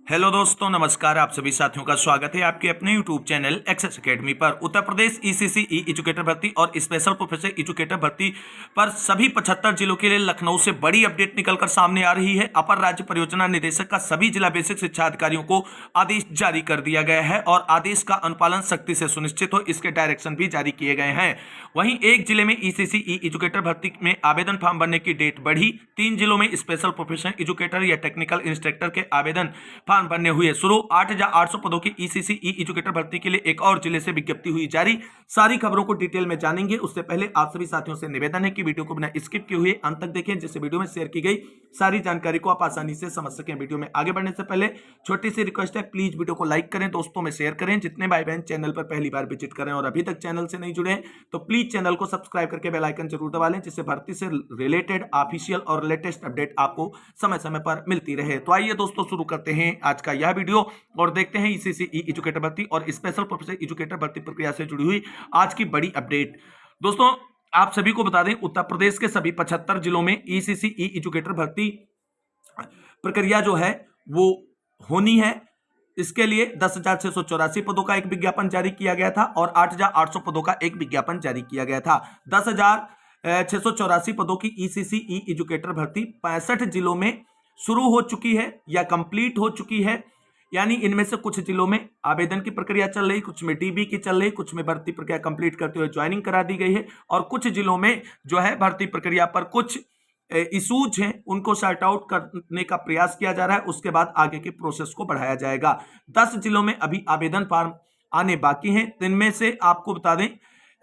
Hello दोस्तों, नमस्कार। आप सभी साथियों का स्वागत है आपके अपने यूट्यूब चैनल एक्सेस एकेडमी पर। उत्तर प्रदेश ईसीसी ई एजुकेटर भर्ती और स्पेशल प्रोफेसर एजुकेटर भर्ती पर सभी 75 जिलों के लिए लखनऊ से बड़ी अपडेट निकलकर सामने आ रही है। अपर राज्य परियोजना निदेशक का सभी जिला बेसिक शिक्षा अधिकारियों को आदेश जारी कर दिया गया है और आदेश का अनुपालन सख्ती से सुनिश्चित हो, इसके डायरेक्शन भी जारी किए गए हैं। वहीं एक जिले में ईसीसी ई एजुकेटर भर्ती में आवेदन फॉर्म भरने की डेट बढ़ी। 3 जिलों में स्पेशल प्रोफेशनल एजुकेटर या टेक्निकल इंस्ट्रक्टर के आवेदन फॉर्म भरने हुए शुरू। 8,800 पदों की ईसीसी ई एजुकेटर भर्ती के लिए एक और जिले से विज्ञप्ति हुई जारी। सारी खबरों को डिटेल में जानेंगे। उससे पहले आप सभी साथियों से निवेदन है कि वीडियो को बिना स्किप किए हुए अंत तक देखें, जिससे वीडियो में शेयर की गई सारी जानकारी को आप आसानी से समझ सकें। वीडियो में आगे बढ़ने से पहले छोटी सी रिक्वेस्ट है, प्लीज वीडियो को लाइक करें, दोस्तों में शेयर करें। जितने भाई बहन चैनल पर पहली बार विजिट करें और अभी तक चैनल से नहीं जुड़े तो प्लीज चैनल को सब्सक्राइब करके बेल आइकन जरूर दबा लें, जिससे भर्ती से रिलेटेड ऑफिशियल और लेटेस्ट अपडेट आपको समय समय पर मिलती रहे। तो आइए दोस्तों, शुरू करते हैं आज का यह वीडियो और देखते हैं ईसीसी ई एजुकेटर भर्ती और स्पेशल प्रोफेसर एजुकेटर भर्ती प्रक्रिया से जुड़ी हुई आज की बड़ी अपडेट। दोस्तों, आप सभी को बता दें, उत्तर प्रदेश के सभी 75 जिलों में ईसीसी ई एजुकेटर भर्ती प्रक्रिया जो है वो होनी है। इसके लिए 10,684 पदों का एक विज्ञापन जारी किया गया था और 8,800 पदों का एक विज्ञापन जारी किया गया था। 10,684 पदों की ईसीसी ई एजुकेटर भर्ती 65 जिलों में शुरू हो चुकी है या कंप्लीट हो चुकी है। यानी इनमें से कुछ जिलों में आवेदन की प्रक्रिया चल रही, कुछ में डीबी की चल रही, कुछ में भर्ती प्रक्रिया कंप्लीट करते हुए ज्वाइनिंग करा दी गई है और कुछ जिलों में जो है भर्ती प्रक्रिया पर कुछ इशूज हैं, उनको सॉर्ट आउट करने का प्रयास किया जा रहा है। उसके बाद आगे के प्रोसेस को बढ़ाया जाएगा। 10 जिलों में अभी आवेदन फॉर्म आने बाकी हैं। इनमें से आपको बता दें,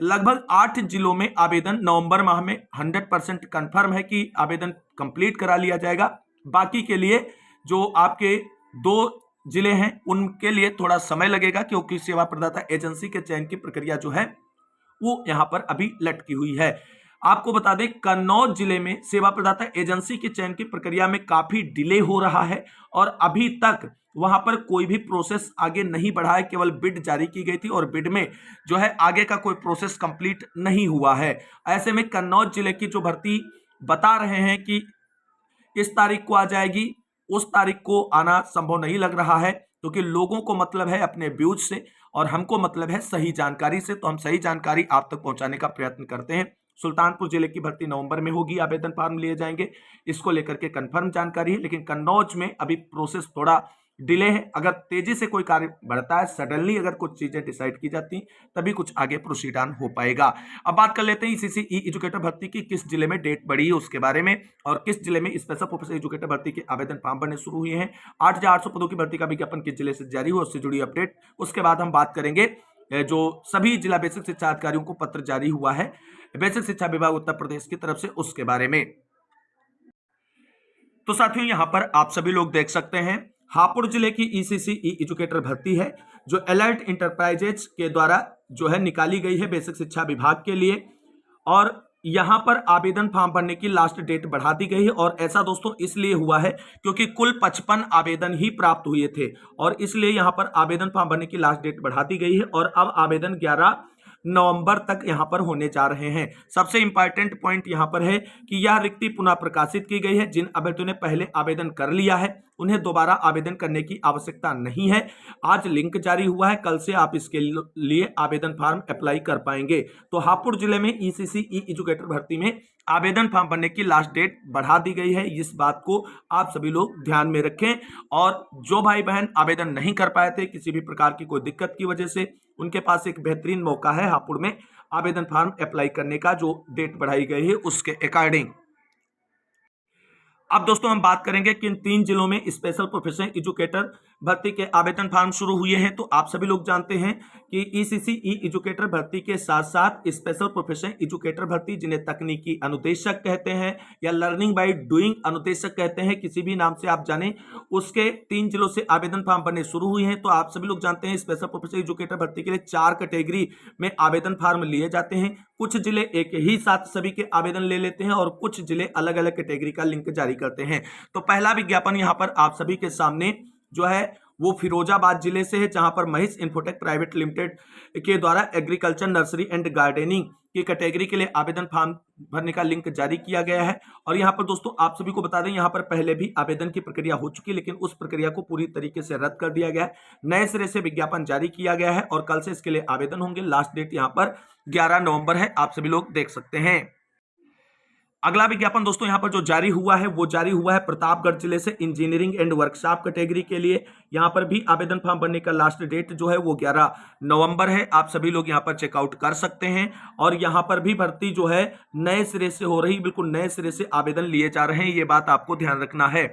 लगभग 8 जिलों में आवेदन नवंबर माह में 100% कंफर्म है कि आवेदन कंप्लीट करा लिया जाएगा। बाकी के लिए जो आपके 2 जिले हैं उनके लिए थोड़ा समय लगेगा, क्योंकि सेवा प्रदाता एजेंसी के चयन की प्रक्रिया जो है वो यहां पर अभी लटकी हुई है। आपको बता दें, कन्नौज जिले में सेवा प्रदाता एजेंसी के चयन की प्रक्रिया में काफी डिले हो रहा है और अभी तक वहां पर कोई भी प्रोसेस आगे नहीं बढ़ा है। केवल बिड जारी की गई थी और बिड में जो है आगे का कोई प्रोसेस कंप्लीट नहीं हुआ है। ऐसे में कन्नौज जिले की जो भर्ती बता रहे हैं कि इस तारीख को आ जाएगी, उस तारीख को आना संभव नहीं लग रहा है, क्योंकि लोगों को मतलब है अपने व्यूज से और हमको मतलब है सही जानकारी से। तो हम सही जानकारी आप तक पहुंचाने का प्रयत्न करते हैं। सुल्तानपुर जिले की भर्ती नवंबर में होगी, आवेदन फॉर्म लिए जाएंगे, इसको लेकर के कंफर्म जानकारी है। लेकिन कन्नौज में अभी प्रोसेस थोड़ा डिले है। अगर तेजी से कोई कार्य बढ़ता है, सडनली अगर कुछ चीजें डिसाइड की जाती, तभी कुछ आगे प्रोसीड ऑन हो पाएगा। अब बात कर लेते हैं ईसीसी ई एजुकेटर भर्ती की किस जिले में डेट बढ़ी है उसके बारे में और किस जिले में स्पेशल प्रोफेसर एजुकेटर भर्ती के आवेदन फॉर्म भरने शुरू हुए हैं। 8,800 पदों की भर्ती का विज्ञापन किस जिले से जारी हुआ, उससे जुड़ी अपडेट। उसके बाद हम बात करेंगे जो सभी जिला बेसिक शिक्षा अधिकारियों को पत्र जारी हुआ है बेसिक शिक्षा विभाग उत्तर प्रदेश की तरफ से, उसके बारे में। तो साथियों, यहां पर आप सभी लोग देख सकते हैं, हापुड़ जिले की ईसीसी ई एजुकेटर भर्ती है जो अलर्ट इंटरप्राइजेज के द्वारा जो है निकाली गई है बेसिक शिक्षा विभाग के लिए। और यहां पर आवेदन फॉर्म भरने की लास्ट डेट बढ़ा दी गई है और ऐसा दोस्तों इसलिए हुआ है क्योंकि कुल 55 आवेदन ही प्राप्त हुए थे और इसलिए यहां पर आवेदन फॉर्म भरने की लास्ट डेट बढ़ा दी गई है और अब आवेदन 11 नवंबर तक यहां पर होने जा रहे हैं। सबसे इंपॉर्टेंट पॉइंट यहां पर है कि यह रिक्ति पुनः प्रकाशित की गई है। जिन अभ्यर्थियों ने पहले आवेदन कर लिया है उन्हें दोबारा आवेदन करने की आवश्यकता नहीं है। आज लिंक जारी हुआ है, कल से आप इसके लिए आवेदन फॉर्म अप्लाई कर पाएंगे। तो हापुड़ जिले में ईसीसी ई एजुकेटर भर्ती में आवेदन फॉर्म भरने की लास्ट डेट बढ़ा दी गई है। इस बात को आप सभी लोग ध्यान में रखें और जो भाई बहन आवेदन नहीं कर पाए थे किसी भी प्रकार की कोई दिक्कत की वजह से, उनके पास एक बेहतरीन मौका है हापुड़ में आवेदन फॉर्म अप्लाई करने का, जो डेट बढ़ाई गई है उसके अकॉर्डिंग। अब दोस्तों हम बात करेंगे कि इन 3 जिलों में स्पेशल प्रोफेशनल एजुकेटर भर्ती के आवेदन फॉर्म शुरू हुए हैं। तो आप सभी लोग जानते हैं कि ईसीसी ई एजुकेटर भर्ती के साथ साथ स्पेशल प्रोफेशनल एजुकेटर भर्ती, जिन्हें तकनीकी अनुदेशक कहते हैं या लर्निंग बाय डूइंग अनुदेशक कहते हैं, किसी भी नाम से आप जाने, उसके 3 जिलों से आवेदन फॉर्म बनने शुरू हुए हैं। तो आप सभी लोग जानते हैं स्पेशल प्रोफेशनल एजुकेटर भर्ती के लिए 4 कैटेगरी में आवेदन फॉर्म लिए जाते हैं। कुछ जिले एक ही साथ सभी के आवेदन ले लेते हैं और कुछ जिले अलग अलग कैटेगरी का लिंक जारी करते हैं। तो पहला विज्ञापन यहां पर आप सभी के सामने जो है वो फिरोजाबाद जिले से है, जहां पर महेश इन्फोटेक प्राइवेट लिमिटेड के द्वारा एग्रीकल्चर नर्सरी एंड गार्डनिंग की कैटेगरी के लिए आवेदन फॉर्म भरने का लिंक जारी किया गया है। और यहाँ पर दोस्तों आप सभी को बता दें, यहाँ पर पहले भी आवेदन की प्रक्रिया हो चुकी है, लेकिन उस प्रक्रिया को पूरी तरीके से रद्द कर दिया गया है। नए सिरे से विज्ञापन जारी किया गया है और कल से इसके लिए आवेदन होंगे। लास्ट डेट यहाँ पर 11 नवंबर है, आप सभी लोग देख सकते हैं। अगला विज्ञापन दोस्तों यहां पर जो जारी हुआ है वो जारी हुआ है प्रतापगढ़ जिले से इंजीनियरिंग एंड वर्कशॉप कैटेगरी के लिए। यहां पर भी आवेदन फॉर्म भरने का लास्ट डेट जो है वो 11 नवंबर है, आप सभी लोग यहां पर चेकआउट कर सकते हैं। और यहां पर भी भर्ती जो है नए सिरे से हो रही, बिल्कुल नए सिरे से आवेदन लिए जा रहे हैं, ये बात आपको ध्यान रखना है।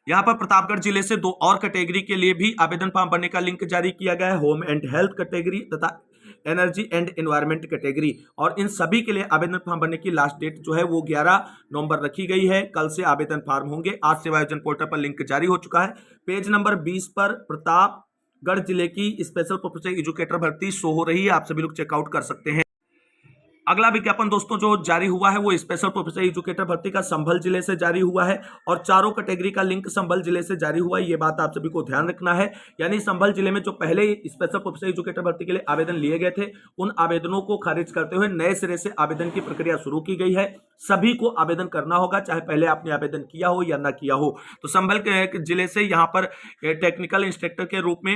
यहां पर प्रतापगढ़ जिले से 2 और कैटेगरी के लिए भी आवेदन फॉर्म भरने का लिंक जारी किया गया है, होम एंड हेल्थ कैटेगरी तथा एनर्जी एंड एनवायरमेंट कैटेगरी। और इन सभी के लिए आवेदन फॉर्म भरने की लास्ट डेट जो है वो 11 नवंबर रखी गई है। कल से आवेदन फॉर्म होंगे। आज सेवा आयोजन पोर्टल पर लिंक जारी हो चुका है। पेज नंबर 20 पर प्रतापगढ़ जिले की स्पेशल प्रोफेशनल एजुकेटर भर्ती शो हो रही है, आप सभी लोग चेकआउट कर सकते हैं। अगला विज्ञापन दोस्तों जो जारी हुआ है वो स्पेशल प्रोफेशनल एजुकेटर भर्ती का संभल जिले से जारी हुआ है और चारों कैटेगरी का लिंक संभल जिले से जारी हुआ है, ये बात आप सभी को ध्यान रखना है। यानी संभल जिले में जो पहले स्पेशल प्रोफेशनल एजुकेटर भर्ती के लिए आवेदन लिए गए थे, उन आवेदनों को खारिज करते हुए नए सिरे से आवेदन की प्रक्रिया शुरू की गई है। सभी को आवेदन करना होगा, चाहे पहले आपने आवेदन किया हो या ना किया हो। तो संभल जिले से यहाँ पर टेक्निकल इंस्ट्रक्टर के रूप में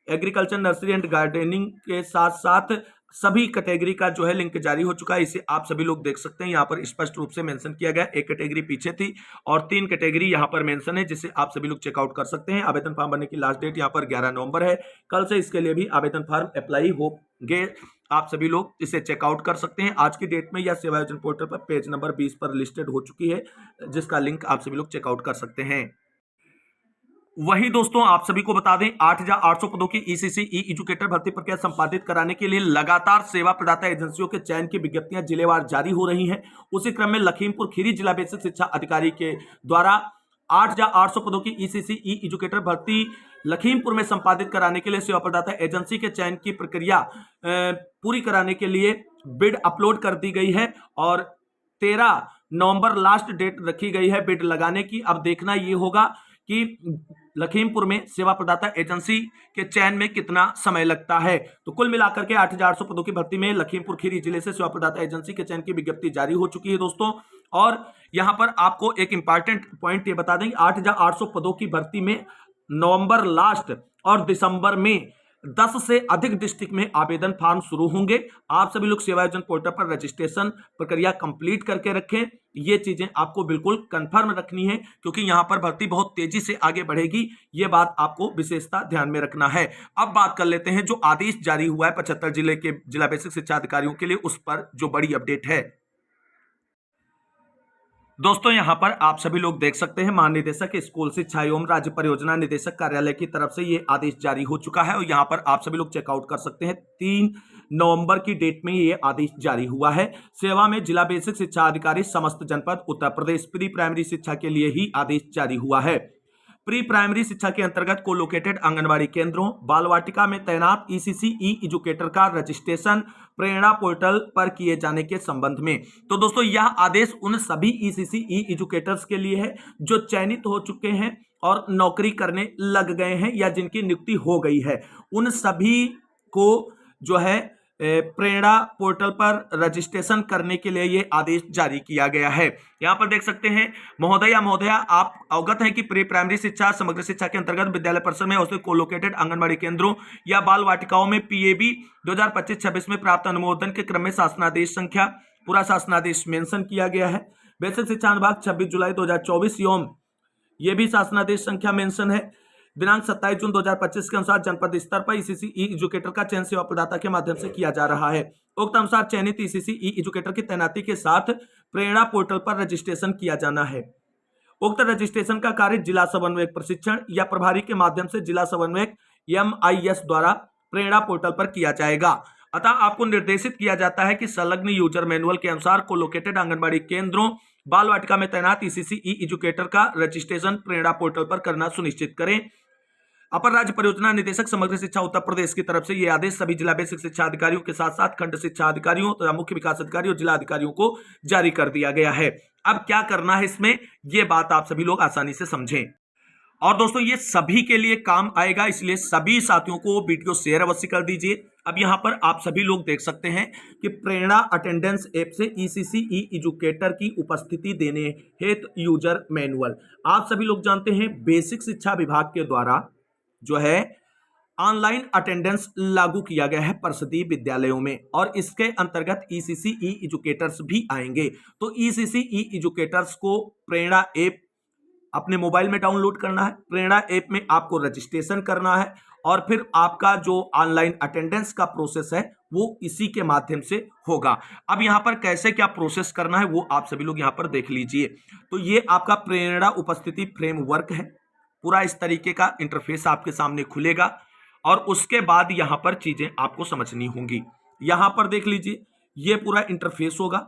एग्रीकल्चर, नर्सरी एंड गार्डनिंग के साथ साथ सभी कैटेगरी का जो है लिंक जारी हो चुका है, इसे आप सभी लोग देख सकते हैं। यहाँ पर स्पष्ट रूप से मेंशन किया गया, एक कैटेगरी पीछे थी और 3 कैटेगरी यहाँ पर मेंशन है, जिसे आप सभी लोग चेकआउट कर सकते हैं। आवेदन फॉर्म भरने की लास्ट डेट यहाँ पर 11 नवंबर है। कल से इसके लिए भी आवेदन फॉर्म अप्लाई होंगे, आप सभी लोग इसे चेकआउट कर सकते हैं। आज की डेट में यह सेवा आयोजन पोर्टल पर पेज नंबर 20 पर लिस्टेड हो चुकी है, जिसका लिंक आप सभी लोग चेकआउट कर सकते हैं। वही दोस्तों आप सभी को बता दें, 8,800 पदों की ईसीसी ई एजुकेटर भर्ती प्रक्रिया संपादित कराने के लिए लगातार सेवा प्रदाता एजेंसियों के चयन की विज्ञप्तियां जिलेवार जारी हो रही हैं। उसी क्रम में लखीमपुर खीरी जिला बेसिक शिक्षा अधिकारी के द्वारा 8,800 पदों की ईसीसी ई एजुकेटर भर्ती लखीमपुर में संपादित कराने के लिए सेवा प्रदाता एजेंसी के चयन की प्रक्रिया पूरी कराने के लिए बिड अपलोड कर दी गई है और 13 नवंबर लास्ट डेट रखी गई है बिड लगाने की। अब देखना ये होगा कि लखीमपुर में सेवा प्रदाता एजेंसी के चयन में कितना समय लगता है। तो कुल मिलाकर के 8,800 पदों की भर्ती में लखीमपुर खीरी जिले से सेवा प्रदाता एजेंसी के चयन की विज्ञप्ति जारी हो चुकी है दोस्तों। और यहां पर आपको एक इंपॉर्टेंट पॉइंट ये बता दें, 8,800 पदों की भर्ती में नवंबर लास्ट और दिसंबर में 10 से अधिक डिस्ट्रिक्ट में आवेदन फॉर्म शुरू होंगे। आप सभी लोग सेवा आयोजन पोर्टल पर रजिस्ट्रेशन प्रक्रिया कंप्लीट करके रखें, ये चीजें आपको बिल्कुल कंफर्म रखनी है, क्योंकि यहां पर भर्ती बहुत तेजी से आगे बढ़ेगी, ये बात आपको विशेषता ध्यान में रखना है। अब बात कर लेते हैं जो आदेश जारी हुआ है 75 जिले के जिला बेसिक शिक्षा अधिकारियों के लिए, उस पर जो बड़ी अपडेट है दोस्तों। यहां पर आप सभी लोग देख सकते हैं, महानिदेशक स्कूल शिक्षा एवं राज्य परियोजना निदेशक कार्यालय की तरफ से ये आदेश जारी हो चुका है और यहां पर आप सभी लोग चेकआउट कर सकते हैं। 3 नवंबर की डेट में ये आदेश जारी हुआ है। सेवा में जिला बेसिक शिक्षा अधिकारी समस्त जनपद उत्तर प्रदेश, प्री प्राइमरी शिक्षा के लिए ही आदेश जारी हुआ है। प्री प्राइमरी शिक्षा के अंतर्गत कोलोकेटेड आंगनबाड़ी केंद्रों, बाल वाटिका में तैनात ईसीसी ई एजुकेटर का रजिस्ट्रेशन प्रेरणा पोर्टल पर किए जाने के संबंध में। तो दोस्तों यह आदेश उन सभी ईसीसी ई एजुकेटर्स के लिए है जो चयनित हो चुके हैं और नौकरी करने लग गए हैं या जिनकी नियुक्ति हो गई है, उन सभी को जो है प्रेरणा पोर्टल पर रजिस्ट्रेशन करने के लिए यह आदेश जारी किया गया है। यहां पर देख सकते हैं, महोदया आप अवगत हैं कि प्री प्राइमरी शिक्षा समग्र शिक्षा के अंतर्गत विद्यालय परिसर में उसके कोलोकेटेड आंगनबाड़ी केंद्रों या बाल वाटिकाओं में पीएबी 2025-26 में प्राप्त अनुमोदन के क्रम में शासनादेश संख्या, पूरा शासनादेश मेंशन किया गया है। बेसिक शिक्षा विभाग 26 जुलाई 2024 एवं यह भी शासनादेश संख्या मेंशन है। दिनांक 27 जून 2025 के अनुसार जनपद स्तर पर ईसीसी ई एजुकेटर का चयन सेवा प्रदाता के माध्यम से किया जा रहा है। उक्त अनुसार चयनित ईसीसी ई एजुकेटर की तैनाती के साथ प्रेरणा पोर्टल पर रजिस्ट्रेशन किया जाना है। उक्त रजिस्ट्रेशन का कार्य जिला समन्वयक प्रशिक्षण या प्रभारी के माध्यम से जिला समन्वयक MIS द्वारा प्रेरणा पोर्टल पर किया जाएगा। अतः आपको निर्देशित किया जाता है कि संलग्न यूजर मैनुअल के अनुसार कोलोकेटेड आंगनबाड़ी केंद्रों, बाल वाटिका में तैनात ईसीसी ई एजुकेटर का रजिस्ट्रेशन प्रेरणा पोर्टल पर करना सुनिश्चित करें। अपर राज्य परियोजना निदेशक समग्र शिक्षा उत्तर प्रदेश की तरफ से यह आदेश सभी जिला बेसिक शिक्षा अधिकारियों के साथ साथ खंड शिक्षा अधिकारियों तथा मुख्य विकास अधिकारियों, जिला अधिकारियों को जारी कर दिया गया है। अब क्या करना है इसमें, यह बात आप सभी लोग आसानी से समझें। और दोस्तों ये सभी के लिए काम आएगा, इसलिए सभी साथियों को वीडियो शेयर अवश्य कर दीजिए। अब यहां पर आप सभी लोग देख सकते हैं कि प्रेरणा अटेंडेंस ऐप से ईसीसी ई एजुकेटर की उपस्थिति देने हेतु यूजर मैनुअल। आप सभी लोग जानते हैं बेसिक शिक्षा विभाग के द्वारा जो है ऑनलाइन अटेंडेंस लागू किया गया है परिषदीय विद्यालयों में, और इसके अंतर्गत ईसीसी ई एजुकेटर्स भी आएंगे। तो ईसीसी ई एजुकेटर्स को प्रेरणा ऐप अपने मोबाइल में डाउनलोड करना है। प्रेरणा ऐप में आपको रजिस्ट्रेशन करना है और फिर आपका जो ऑनलाइन अटेंडेंस का प्रोसेस है वो इसी के माध्यम से होगा। अब यहां पर कैसे क्या प्रोसेस करना है वो आप सभी लोग यहां पर देख लीजिए। तो ये आपका प्रेरणा उपस्थिति फ्रेमवर्क है, पूरा इस तरीके का इंटरफेस आपके सामने खुलेगा और उसके बाद यहां पर चीजें आपको समझनी होंगी। यहां पर देख लीजिए ये पूरा इंटरफेस होगा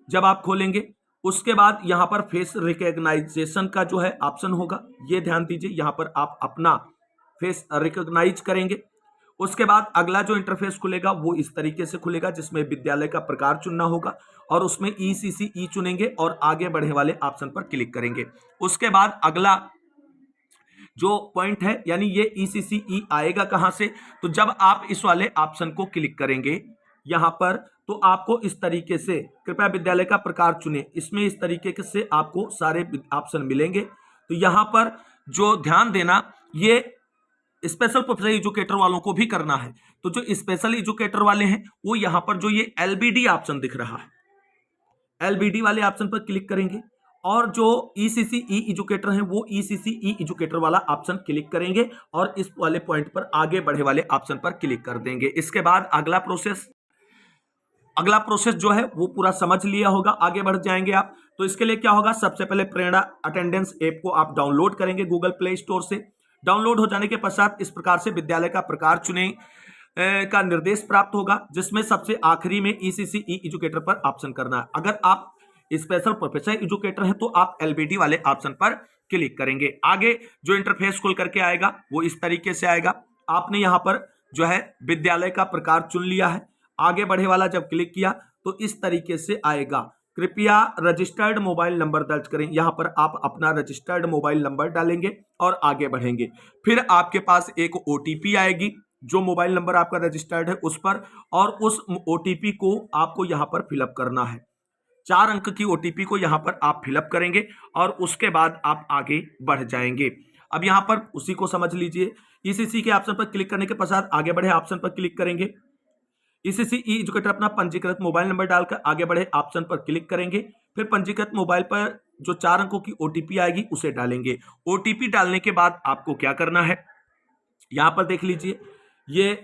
जब आप खोलेंगे। उसके बाद यहां पर फेस रिकॉग्नाइजेशन का जो है ऑप्शन होगा, ये ध्यान दीजिए, यहां पर आप अपना फेस रिकॉग्नाइज करेंगे। उसके बाद अगला जो इंटरफेस खुलेगा वो इस तरीके से खुलेगा, जिसमें विद्यालय का प्रकार चुनना होगा और उसमें ईसीसी ई चुनेंगे और आगे बढ़े वाले ऑप्शन पर क्लिक करेंगे। उसके बाद अगला जो पॉइंट है, यानी ये ईसीसी ई आएगा कहां से, तो जब आप इस वाले ऑप्शन को क्लिक करेंगे यहां पर, तो आपको इस तरीके से कृपया विद्यालय का प्रकार चुने, इसमें इस तरीके से आपको सारे ऑप्शन मिलेंगे। तो यहां पर जो ध्यान देना, ये स्पेशल प्रोफेशनल एजुकेटर वालों को भी करना है। तो जो स्पेशल एजुकेटर वाले हैं वो यहां पर जो ये एलबीडी ऑप्शन दिख रहा है, एलबीडी वाले ऑप्शन पर क्लिक करेंगे और जो ईसीसी ई एजुकेटर हैं वो ईसीसी ई एजुकेटर वाला ऑप्शन क्लिक करेंगे और इस वाले पॉइंट पर आगे बढ़े वाले ऑप्शन पर क्लिक कर देंगे। इसके बाद अगला प्रोसेस जो है वो पूरा समझ लिया होगा, आगे बढ़ जाएंगे आप। तो इसके लिए क्या होगा, सबसे पहले प्रेरणा अटेंडेंस ऐप को आप डाउनलोड करेंगे गूगल प्ले स्टोर से। डाउनलोड हो जाने के पश्चात इस प्रकार से विद्यालय का प्रकार चुने का निर्देश प्राप्त होगा, जिसमें सबसे आखिरी में ईसीसी ई एजुकेटर पर ऑप्शन करना है। अगर आप स्पेशल प्रोफेशनल एजुकेटर हैं तो आप एलबीडी वाले ऑप्शन पर क्लिक करेंगे। आगे जो इंटरफेस खुल करके आएगा वो इस तरीके से आएगा। आपने यहां पर जो है विद्यालय का प्रकार चुन लिया है, आगे बढ़े वाला जब क्लिक किया तो इस तरीके से आएगा। कृपया रजिस्टर्ड मोबाइल नंबर दर्ज करें, यहां पर आप अपना रजिस्टर्ड मोबाइल नंबर डालेंगे और आगे बढ़ेंगे। फिर आपके पास एक ओटीपी आएगी जो मोबाइल नंबर आपका रजिस्टर्ड है उस पर, और उस ओटीपी को आपको यहां पर फिलअप करना है। 4 अंक की ओटीपी को यहां पर आप फिलअप करेंगे और उसके बाद आप आगे बढ़ जाएंगे। अब यहां पर उसी को समझ लीजिए। ईसीसी के ऑप्शन पर क्लिक करने के पश्चात आगे बढ़े ऑप्शन पर क्लिक करेंगे। ईसीसी ई एजुकेटर अपना पंजीकृत मोबाइल नंबर डालकर आगे बढ़े ऑप्शन पर क्लिक करेंगे। फिर पंजीकृत मोबाइल पर जो 4 अंकों की ओटीपी आएगी उसे डालेंगे। ओटीपी डालने के बाद आपको क्या करना है, यहां पर देख लीजिए, ये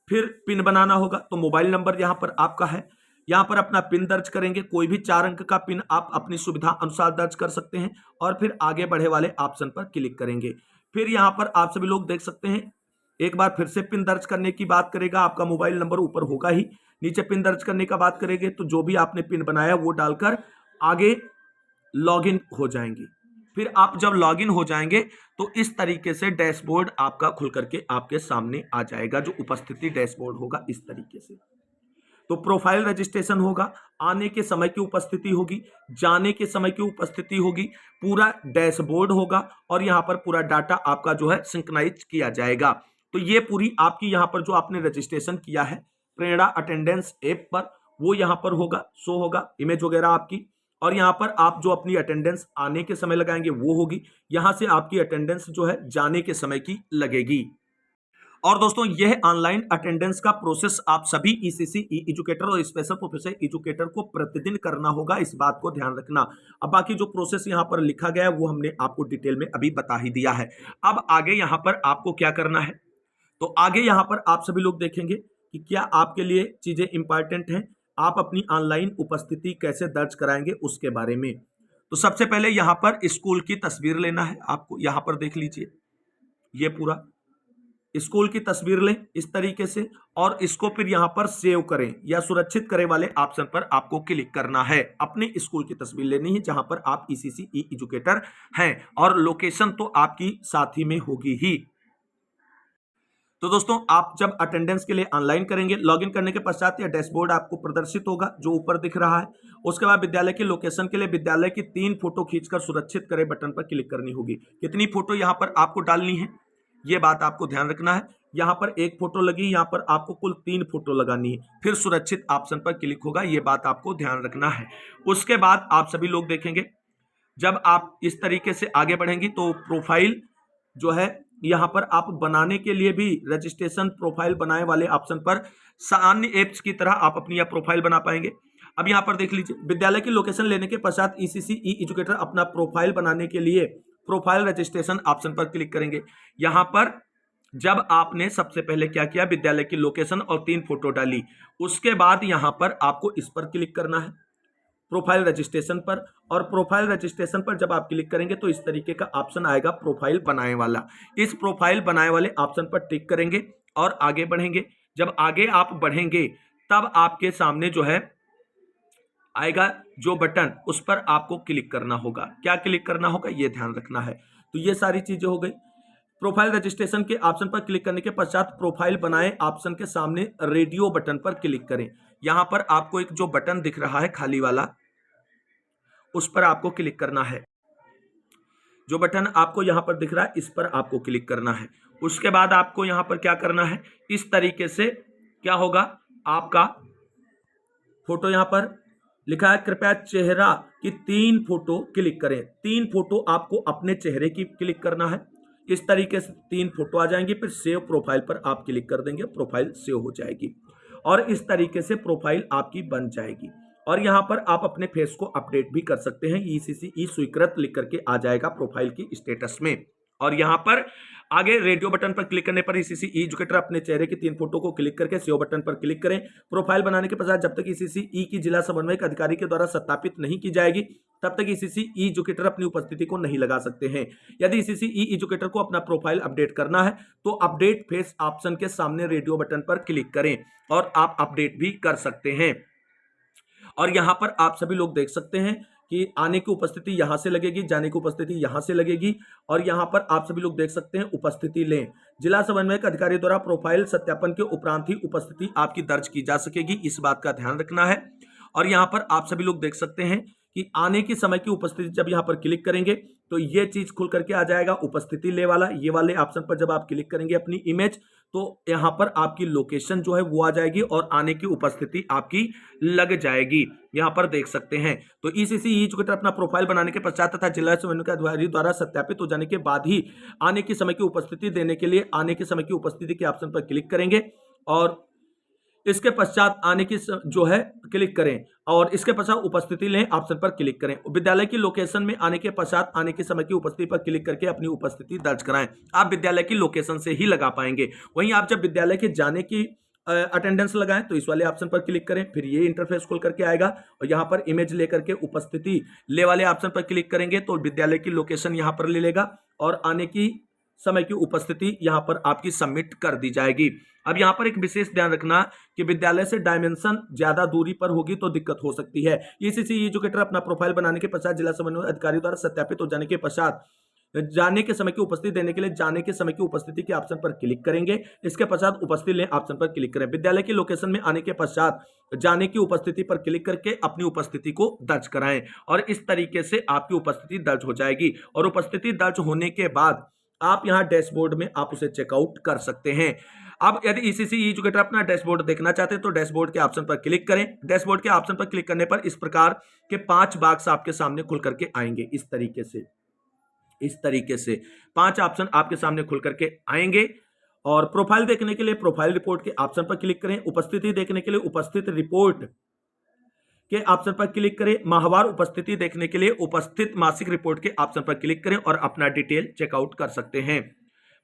फिर पिन बनाना होगा। तो मोबाइल नंबर यहां पर आपका है, यहां पर अपना पिन दर्ज करेंगे। कोई भी 4 अंक का पिन आप अपनी सुविधा अनुसार दर्ज कर सकते हैं और फिर आगे बढ़े वाले ऑप्शन पर क्लिक करेंगे। फिर यहां पर आप सभी लोग देख सकते हैं, एक बार फिर से पिन दर्ज करने की बात करेगा, आपका मोबाइल नंबर ऊपर होगा ही, नीचे पिन दर्ज करने का बात करेंगे तो जो भी आपने पिन बनाया वो डालकर आगे लॉगिन हो जाएंगे। फिर आप जब लॉगिन हो जाएंगे तो इस तरीके से डैशबोर्ड आपका खुल करके आपके सामने आ जाएगा, जो उपस्थिति डैशबोर्ड होगा इस तरीके से। तो प्रोफाइल रजिस्ट्रेशन होगा, आने के समय की उपस्थिति होगी, जाने के समय की उपस्थिति होगी, पूरा डैशबोर्ड होगा और यहां पर पूरा डाटा आपका जो है सिंक्रोनाइज किया जाएगा। तो ये पूरी आपकी यहां पर जो आपने रजिस्ट्रेशन किया है प्रेरणा अटेंडेंस ऐप पर, वो यहां पर होगा, शो होगा इमेज वगैरह आपकी, और यहां पर आप जो अपनी अटेंडेंस आने के समय लगाएंगे वो होगी, यहां से आपकी अटेंडेंस जो है जाने के समय की लगेगी। और दोस्तों यह ऑनलाइन अटेंडेंस का प्रोसेस आप सभी ईसीसी ई एजुकेटर और स्पेशल प्रोफेशनल एजुकेटर को प्रतिदिन करना होगा, इस बात को ध्यान रखना। अब बाकी जो प्रोसेस यहां पर लिखा गया है वो हमने आपको डिटेल में अभी बता ही दिया है। अब आगे यहां पर आपको क्या करना है, तो आगे यहां पर आप सभी लोग देखेंगे कि क्या आपके लिए चीजें इंपॉर्टेंट हैं, आप अपनी ऑनलाइन उपस्थिति कैसे दर्ज कराएंगे उसके बारे में। तो सबसे पहले यहां पर स्कूल की तस्वीर लेना है आपको, यहां पर देख लीजिए, ये पूरा स्कूल की तस्वीर लें इस तरीके से और इसको फिर यहां पर सेव करें या सुरक्षित करें वाले ऑप्शन पर आपको क्लिक करना है। अपने स्कूल की तस्वीर लेनी है जहां पर आप ईसीसी ई एजुकेटर हैं और लोकेशन तो आपकी साथ ही में होगी ही। तो दोस्तों आप जब अटेंडेंस के लिए ऑनलाइन करेंगे, लॉगिन करने के पश्चात यह डैशबोर्ड आपको प्रदर्शित होगा जो ऊपर दिख रहा है। उसके बाद विद्यालय की लोकेशन के लिए विद्यालय की 3 फोटो खींचकर सुरक्षित करें बटन पर क्लिक करनी होगी। कितनी फोटो यहाँ पर आपको डालनी है, ये बात आपको ध्यान रखना है। यहाँ पर 1 फोटो लगी, यहाँ पर आपको कुल 3 फोटो लगानी है, फिर सुरक्षित ऑप्शन पर क्लिक होगा, ये बात आपको ध्यान रखना है। उसके बाद आप सभी लोग देखेंगे, जब आप इस तरीके से आगे बढ़ेंगी तो प्रोफाइल जो है यहाँ पर आप बनाने के लिए भी रजिस्ट्रेशन प्रोफाइल बनाए वाले ऑप्शन पर अन्य एप्स की तरह आप अपनी यह प्रोफाइल बना पाएंगे। अब यहाँ पर देख लीजिए, विद्यालय की लोकेशन लेने के पश्चात ईसीसी ई एजुकेटर अपना प्रोफाइल बनाने के लिए प्रोफाइल रजिस्ट्रेशन ऑप्शन पर क्लिक करेंगे। यहाँ पर जब आपने सबसे पहले क्या किया, विद्यालय की लोकेशन और 3 फोटो डाली, उसके बाद यहाँ पर आपको इस पर क्लिक करना है प्रोफाइल रजिस्ट्रेशन पर। और प्रोफाइल रजिस्ट्रेशन पर जब आप क्लिक करेंगे तो इस तरीके का ऑप्शन आएगा प्रोफाइल बनाए वाला। इस प्रोफाइल बनाए वाले ऑप्शन पर टिक करेंगे और आगे बढ़ेंगे। जब आगे आप बढ़ेंगे तब आपके सामने जो है आएगा जो बटन, उस पर आपको क्लिक करना होगा। क्या क्लिक करना होगा, यह ध्यान रखना है। तो ये सारी चीजें हो गई। प्रोफाइल रजिस्ट्रेशन के ऑप्शन पर क्लिक करने के पश्चात प्रोफाइल बनाए ऑप्शन के सामने रेडियो बटन पर क्लिक करें। यहां पर आपको एक जो बटन दिख रहा है खाली वाला, उस पर आपको क्लिक करना है। जो बटन आपको यहां पर दिख रहा है इस पर आपको क्लिक करना है। उसके बाद आपको यहां पर क्या करना है, इस तरीके से क्या होगा, आपका फोटो यहां पर लिखा है कृपया चेहरा की 3 फोटो क्लिक करें। 3 फोटो आपको अपने चेहरे की क्लिक करना है। इस तरीके से 3 फोटो आ जाएंगी, फिर सेव प्रोफाइल पर आप क्लिक कर देंगे, प्रोफाइल सेव हो जाएगी और इस तरीके से प्रोफाइल आपकी बन जाएगी। और यहां पर आप अपने फेस को अपडेट भी कर सकते हैं, ईसीसी ई स्वीकृत लिख करके आ जाएगा प्रोफाइल की स्टेटस में। और यहां पर आगे रेडियो बटन पर क्लिक करने पर ईसीसी ई एजुकेटर अपने चेहरे की 3 फोटो को क्लिक करके सेव बटन पर क्लिक करें। प्रोफाइल बनाने के पश्चात जब तक ईसीसी ई की जिला समन्वयक अधिकारी के द्वारा सत्यापित नहीं की जाएगी तब तक ईसीसी ई एजुकेटर अपनी उपस्थिति को नहीं लगा सकते हैं। यदि ईसीसी ई एजुकेटर को अपना प्रोफाइल अपडेट करना है तो अपडेट फेस ऑप्शन के सामने रेडियो बटन पर क्लिक करें और आप अपडेट भी कर सकते हैं। और यहां पर आप सभी लोग देख सकते हैं कि आने की उपस्थिति यहां से लगेगी, जाने की उपस्थिति यहां से लगेगी। और यहां पर आप सभी लोग देख सकते हैं उपस्थिति लें। जिला समन्वयक अधिकारी द्वारा प्रोफाइल सत्यापन के उपरांत ही उपस्थिति आपकी दर्ज की जा सकेगी, इस बात का ध्यान रखना है। और यहां पर आप सभी लोग देख सकते हैं कि आने के समय की उपस्थिति जब यहां पर क्लिक करेंगे तो ये चीज खुल करके आ जाएगा उपस्थिति ले वाला। ये वाले ऑप्शन पर जब आप क्लिक करेंगे अपनी इमेज तो यहां पर आपकी लोकेशन जो है वो आ जाएगी और आने की उपस्थिति आपकी लग जाएगी, यहां पर देख सकते हैं। तो ईसीसी ई एजुकेटर अपना प्रोफाइल बनाने के पश्चात तथा जिला समन्वयक अधिकारी द्वारा सत्यापित हो जाने के बाद ही आने के समय की उपस्थिति देने के लिए आने के समय की उपस्थिति के ऑप्शन पर क्लिक करेंगे और इसके पश्चात आने की जो है क्लिक करें और इसके पश्चात उपस्थिति लें ऑप्शन पर क्लिक करें। विद्यालय की लोकेशन में आने के पश्चात आने के समय की उपस्थिति पर क्लिक करके अपनी उपस्थिति दर्ज कराएं। आप विद्यालय की लोकेशन से ही लगा पाएंगे। वहीं आप जब विद्यालय के जाने की अटेंडेंस लगाएं तो इस वाले ऑप्शन पर क्लिक करें, फिर ये इंटरफेस खुल करके आएगा और यहाँ पर इमेज लेकर के उपस्थिति ले वाले ऑप्शन पर क्लिक करेंगे तो विद्यालय की लोकेशन यहाँ पर ले लेगा और आने की समय की उपस्थिति यहां पर आपकी सबमिट कर दी जाएगी। अब यहां पर एक विशेष ध्यान रखना कि विद्यालय से डायमेंशन ज्यादा दूरी पर होगी तो दिक्कत हो सकती है। ईसीसी एजुकेटर अपना प्रोफाइल बनाने के पश्चात जिला समन्वय अधिकारी द्वारा सत्यापित हो जाने के पश्चात जाने के समय की उपस्थिति देने के लिए जाने के समय की उपस्थिति के ऑप्शन पर क्लिक करेंगे। इसके पश्चात उपस्थिति लें ऑप्शन पर क्लिक करें। विद्यालय की लोकेशन में आने के पश्चात जाने की उपस्थिति पर क्लिक करके अपनी उपस्थिति को दर्ज कराएं और इस तरीके से आपकी उपस्थिति दर्ज हो जाएगी। और उपस्थिति दर्ज होने के बाद आप यहां डैशबोर्ड में आप उसे चेकआउट कर सकते हैं। अब यदि ईसीसी ई एजुकेटर अपना डैशबोर्ड देखना चाहते हैं तो डैशबोर्ड के ऑप्शन पर क्लिक करें। डैशबोर्ड के ऑप्शन पर क्लिक करने पर इस प्रकार के 5 बॉक्स आपके सामने खुल करके आएंगे। इस तरीके से 5 ऑप्शन आपके सामने खुल करके आएंगे। और प्रोफाइल देखने के लिए प्रोफाइल रिपोर्ट के ऑप्शन पर क्लिक करें। उपस्थिति देखने के लिए उपस्थित रिपोर्ट के ऑप्शन पर क्लिक करें। माहवार उपस्थिति देखने के लिए उपस्थित मासिक रिपोर्ट के ऑप्शन पर क्लिक करें और अपना डिटेल चेकआउट कर सकते हैं।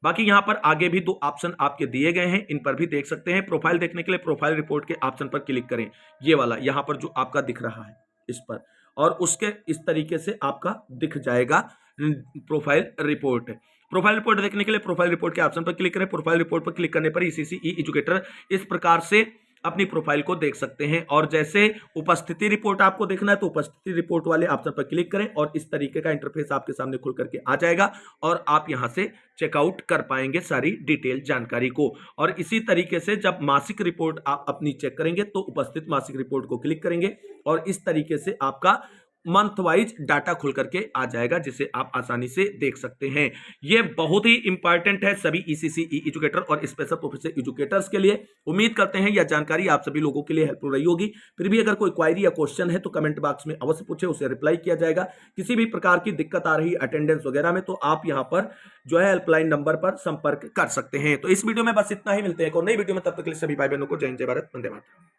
बाकी यहां पर आगे भी 2 ऑप्शन आपके दिए गए हैं, इन पर भी देख सकते हैं। प्रोफाइल देखने के लिए प्रोफाइल रिपोर्ट के ऑप्शन पर क्लिक करें, ये वाला यहां पर जो आपका दिख रहा है इस पर, और उसके इस तरीके से आपका दिख जाएगा प्रोफाइल रिपोर्ट। प्रोफाइल रिपोर्ट देखने के लिए प्रोफाइल रिपोर्ट के ऑप्शन पर क्लिक करें। प्रोफाइल रिपोर्ट पर क्लिक करने पर ईसीसी ई एजुकेटर इस प्रकार से अपनी प्रोफाइल को देख सकते हैं। और जैसे उपस्थिति रिपोर्ट आपको देखना है तो उपस्थिति रिपोर्ट वाले ऑप्शन पर क्लिक करें और इस तरीके का इंटरफेस आपके सामने खुल करके आ जाएगा और आप यहां से चेकआउट कर पाएंगे सारी डिटेल जानकारी को। और इसी तरीके से जब मासिक रिपोर्ट आप अपनी चेक करेंगे तो उपस्थित मासिक रिपोर्ट को क्लिक करेंगे और इस तरीके से आपका मंथ वाइज डाटा खुल करके आ जाएगा, जिसे आप आसानी से देख सकते हैं। ये बहुत ही इंपॉर्टेंट है सभी ईसीसी ई एजुकेटर और स्पेशल प्रोफेशनल एजुकेटर्स के लिए। उम्मीद करते हैं यह जानकारी आप सभी लोगों के लिए हेल्पफुल रही होगी। फिर भी अगर कोई क्वायरी या क्वेश्चन है तो कमेंट बॉक्स में अवश्य पूछे, उसे रिप्लाई किया जाएगा। किसी भी प्रकार की दिक्कत आ रही अटेंडेंस वगैरह में तो आप यहां पर जो है हेल्पलाइन नंबर पर संपर्क कर सकते हैं। तो इस वीडियो में बस इतना ही, मिलते हैं एक और नई वीडियो में, तब तक के लिए सभी भाई बहनों को जय हिंद, जय भारत, वंदे मातरम।